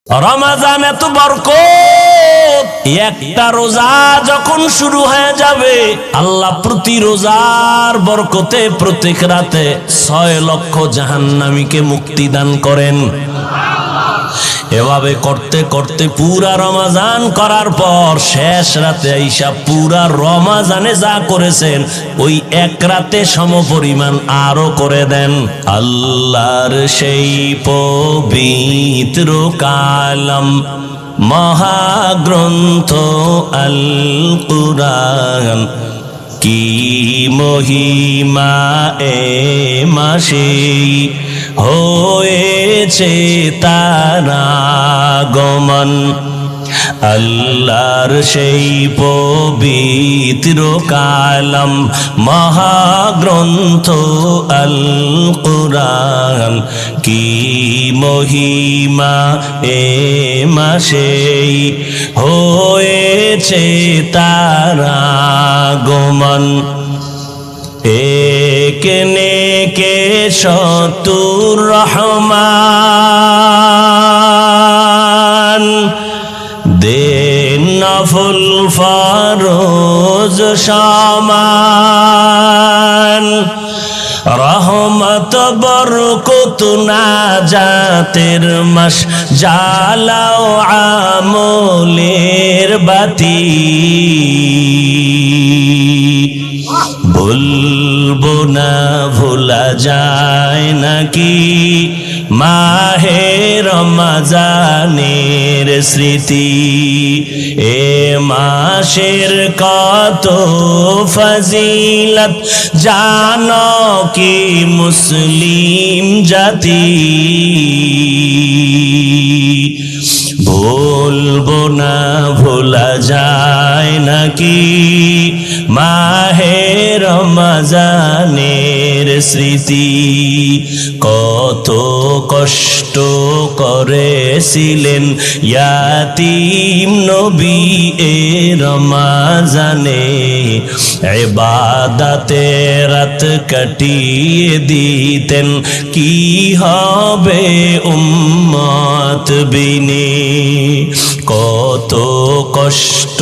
রমজান এত বরকত, একটা রোজা যখন শুরু হয়ে যাবে আল্লাহ প্রতি রোজার বরকতে প্রত্যেক রাতে 6 লক্ষ জাহান্নামীকে মুক্তি দান করেন। এভাবে করতে করতে পুরা রমজান করার পর শেষ রাতে আইসা পুরা রমজানে যা করেছেন ওই এক রাতে সমপরিমাণ আরো করে দেন। আল্লাহর সেই পবিত্র কালাম মহাগ্রন্থ আল কুরআন, কি মহিমা এ মাসে হয়েছে তার আগমন। আল্লাহর সেই পবিত্র কালাম মহাগ্রন্থ আল কুরআন, কি মহিমা এ মাসে হয়েছে তার আগমন। একেনে কে শতুর রহমান, দেন নফল ফরজ সমান। রহমত বরকত নাজাতের মাস, জ্বালাও আমলের বাতি। ভুলবো না ভোলা যায় নাকি মাহে রমজানের স্মৃতি। এ মাসের কত ফজিলত জানো কি মুসলিম জাতি। ভুলবো না ভোলা যায় নাকি মাহে রমজানের স্মৃতি। কত কষ্ট করেছিলেন ইয়াতীম নবী এ রমজানে, ইবাদতে রাত কাটিয়ে দিতেন, কি হবে উম্মত বিনে। কত কষ্ট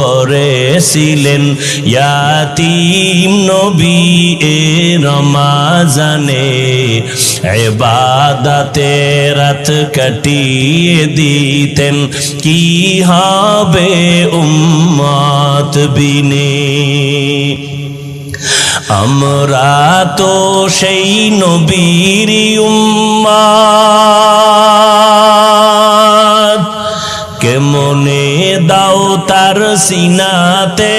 করেছিলেন ইয়াতীম নবী এ রমজানে, ইবাদতে রাত কাটিয়ে দিতেন, কি হবে উম্মত বিনে। আমরা তো সেই নবীর উম্মত, কেমনে দাও তার সিনাতে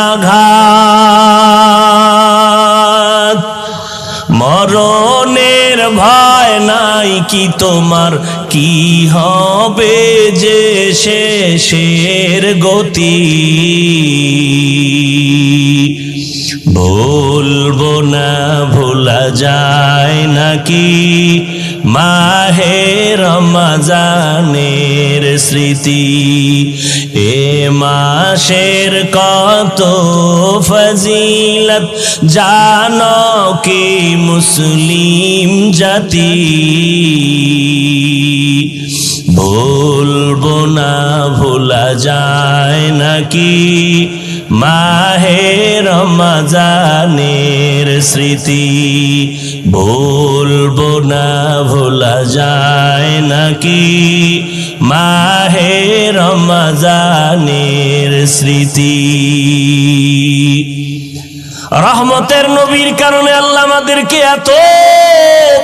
আঘাত। মরণের ভয় নাই কি তোমার, কি হবে যে শেষের গতি। ভুলবো না ভোলা যায় নাকি মাহে রমজানের স্মৃতি। এ মাসের কত ফজিলত জানো কি মুসলিম জাতি। ভুলবো না ভোলা যায় নাকি মাহে রমজানের স্মৃতি। ভুলবো না ভোলা যায় নাকি মাহে রমজানের স্মৃতি। রহমতের নবীর কারণে আল্লাহ আমাদেরকে এত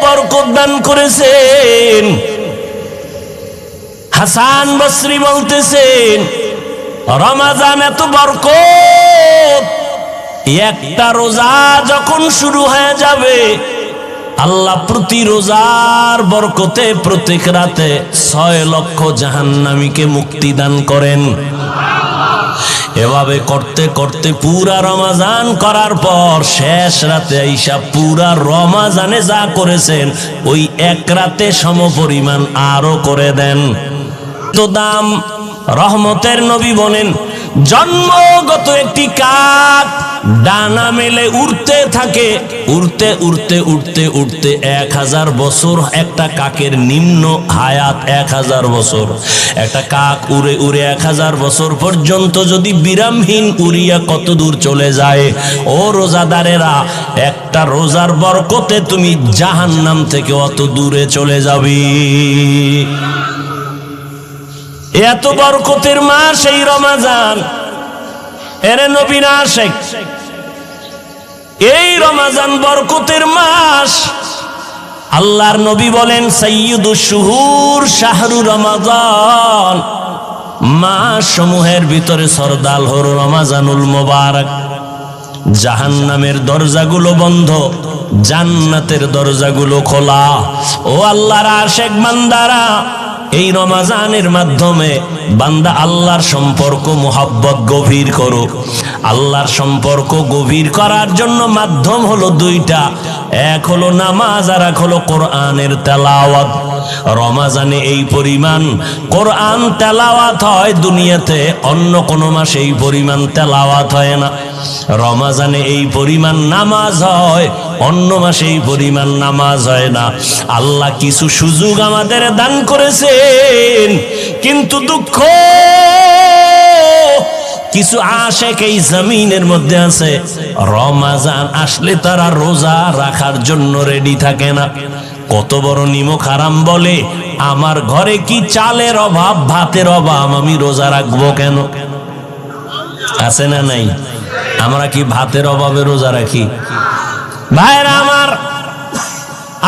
বরকত দান করেছেন। হাসান বসরি বলতেছেন রমজান এত বরকত, একটা রোজা যখন শুরু হয়ে যাবে আল্লাহ প্রতি রোজার বরকতে প্রত্যেক রাতে 6 লক্ষ জাহান্নামীকে মুক্তি দান করেন। এভাবে করতে করতে পুরা রমজান করার পর শেষ রাতে আইসা পুরা রমজানে যা করেছেন ওই এক রাতে সমপরিমাণ আরো করে দেন। তো দাম রহমতের নবী বলেন জন্মগত একটি কাক ডানা মেলে উড়তে থাকে, উড়তে উড়তে উড়তে উড়তে 1000 বছর। একটা কাকের নিম্ন হায়াত 1000 বছর। একটা কাক উড়ে উড়ে 1000 বছর পর্যন্ত যদি বিরামহীন উড়িয়া কত দূর চলে যায়। ও রোজাদারেরা, একটা রোজার বরকতে তুমি জাহান্নাম থেকে অত দূরে চলে যাবে। এত বরকতের মাস এই রমাজান। এরে নবী না আশেক, এই রমাজান বরকতের মাস। আল্লাহর নবী বলেন সাইয়্যিদুশ শুহুর শাহরু রমাজান, মাস সমূহের ভিতরে সরদার হলো রমাজানুল মুবারক। জাহান্নামের দরজাগুলো বন্ধ, জান্নাতের দরজাগুলো খোলা। ও আল্লাহর আশেক বান্দারা, এই রমাজানের মাধ্যমে বান্দা আল্লাহর সম্পর্ক মুহাব্বত গভীর করো। আল্লাহর সম্পর্ক গভীর করার জন্য মাধ্যম হলো দুইটা, এক হলো নামাজ আর এক হলো কোরআনের তেলাওয়াত। রমাজানে এই পরিমাণ কোরআন তেলাওয়াত হয়, দুনিয়াতে অন্য কোনো মাসে এই পরিমাণ তেলাওয়াত হয় না। রমাজানে এই পরিমাণ নামাজ হয়, অন্য মাসে এই পরিমাণ নামাজ হয় না। আল্লাহ কিছু সুযোগ আমাদের দান করেছেন, কিন্তু দুঃখ কিছু আশেক এই জমিনের মধ্যে আছে, রমাজান আসলে তারা রোজা রাখার জন্য রেডি থাকে না। কত বড় নিমক হারাম বলে, আমার ঘরে কি চালের অভাব, ভাতের অভাব, আমি রোজা রাখবো কেন? আছে না নাই? আমরা কি ভাতের অভাবে রোজা রাখি? ভাইরা আমার,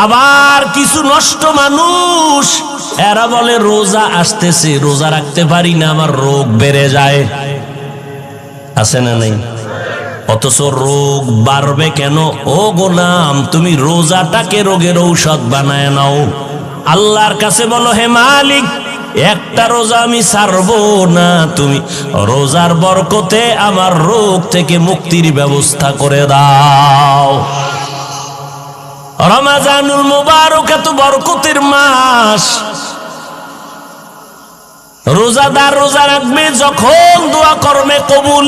আবার কিছু নষ্ট মানুষ, এরা বলে রোজা আসতেছে, রোজা রাখতে পারি না, আমার রোগ বেড়ে যায়। আছে না নাই? অথচ রোগ বাড়বে কেন? ও গোলাম, তুমি রোজাটাকে রোগের ঔষধ বানায় নাও। আল্লাহর কাছে বলো, হে মালিক, একটা রোজা আমি ছাড়বো না, তুমি রোজার বরকতে আমার রোগ থেকে মুক্তির ব্যবস্থা করে দাও। রমাজানুল মুবারক এত বরকতের মাস। রোজাদার রোজা রাখবে যখন দোয়া করবে কবুল।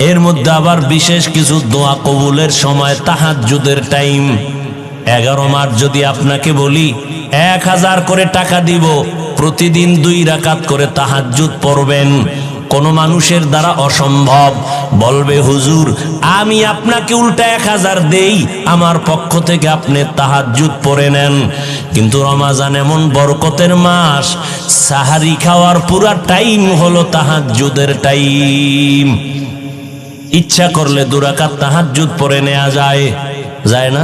এর মধ্যে আবার বিশেষ কিছু দোয়া কবুলের সময় তাহাজ্জুদের টাইম। 11 মাস যদি আপনাকে বলি 1000 করে টাকা দিব, প্রতিদিন 2 রাকাত করে তাহাজ্জুদ পড়বেন, কোন মানুষের দ্বারা অসম্ভব। বলবে হুজুর, আমি আপনাকে উল্টা 1000 দেই, আমার পক্ষ থেকে আপনি তাহাজ্জুদ পড়ে নেন। কিন্তু রমাজান এমন বরকতের মাস, সাহারি খাওয়ার পুরা টাইম হলো তাহাজ্জুদের টাইম। ইচ্ছা করলে 2 রাকাত তাহাজ্জুদ পড়ে নেওয়া যায়, যায় না?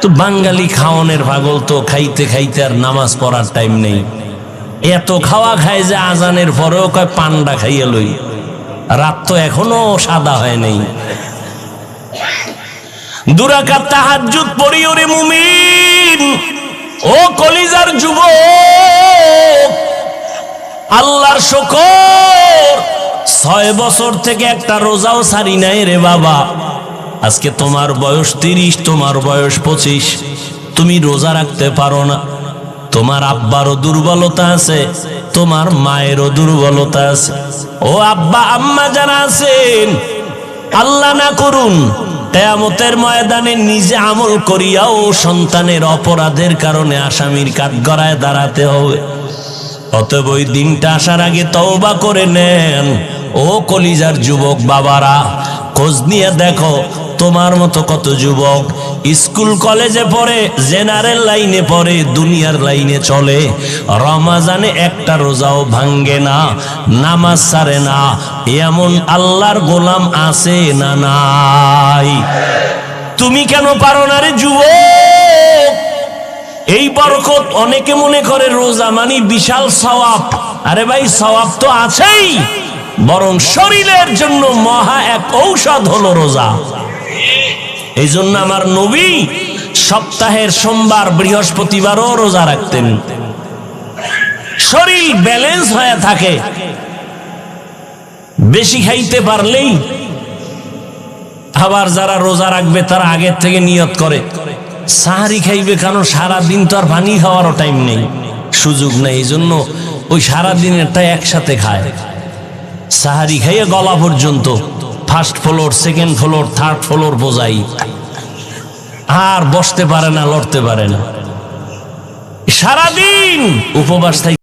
তো বাঙালি খাওয়ানোর পাগল, তো খাইতে খাইতে আর নামাজ পড়ার টাইম নেই। এত খাওয়া খায় যে আজানের পরেও কয় পান্ডা খাইয়ে লই, রাত তো এখনো সাদা হয় নাই। 2 রাকাত তাহাজ্জুদ পড়ি ওরে মুমিন, ও কলিজার যুবক। আল্লাহর শুকর, 6 বছর থেকে একটা রোজাও ছাড়ি নাই রে বাবা। আজকে তোমার বয়স 30, তোমার বয়স 25, তুমি রোজা রাখতে পারো না। তোমার আব্বারও দুর্বলতা আছে, তোমার মায়েরও দুর্বলতা আছে। ও আব্বা আম্মা যারা আছেন, আল্লাহ না করুন কিয়ামতের ময়দানে নিজে আমল করিয়াও সন্তানের অপরাধের কারণে আসামির কাঠগড়ায় দাঁড়াতে হবে। অতএব ওই দিনটা আসার আগে তওবা করে নেন। ও কলিজার যুবক বাবারা, খোঁজ নিয়ে দেখো তোমার মতো কত যুবক স্কুল কলেজে পড়ে, জেনারেল লাইনে পড়ে, দুনিয়ার লাইনে চলে, রমাজানে একটা রোজাও ভাঙ্গে না, নামাজ ছাড়ে না। এমন আল্লাহর গোলাম আছে না নাই? তুমি কেন পারো না রে যুবক? এই বরকত অনেকে মনে করে রোজা মানে বিশাল সওয়াব। আরে ভাই, সওয়াব তো আছেই, বরং শরীরের জন্য মহা এক ঔষধ হলো রোজা। এই জন্য আমার নবী সপ্তাহের সোমবার বৃহস্পতিবারও রোজা রাখতেন, শরীর ব্যালেন্স হয়ে থাকে। বেশি খাইতে পারলেই, আবার যারা রোজা রাখবে তারা আগের থেকে নিয়ত করে সাহারি খাইবে, কারণ সারাদিন তো আর পানি খাওয়ারও টাইম নেই, সুযোগ নেই। এই জন্য ওই সারাদিনেরটা একসাথে খায়। সাহারি খাইয়ে গলা পর্যন্ত, first floor, second floor, third floor বোঝাই, আর বসতে পারে না, লড়তে পারে না, সারাদিন উপবাস থেকে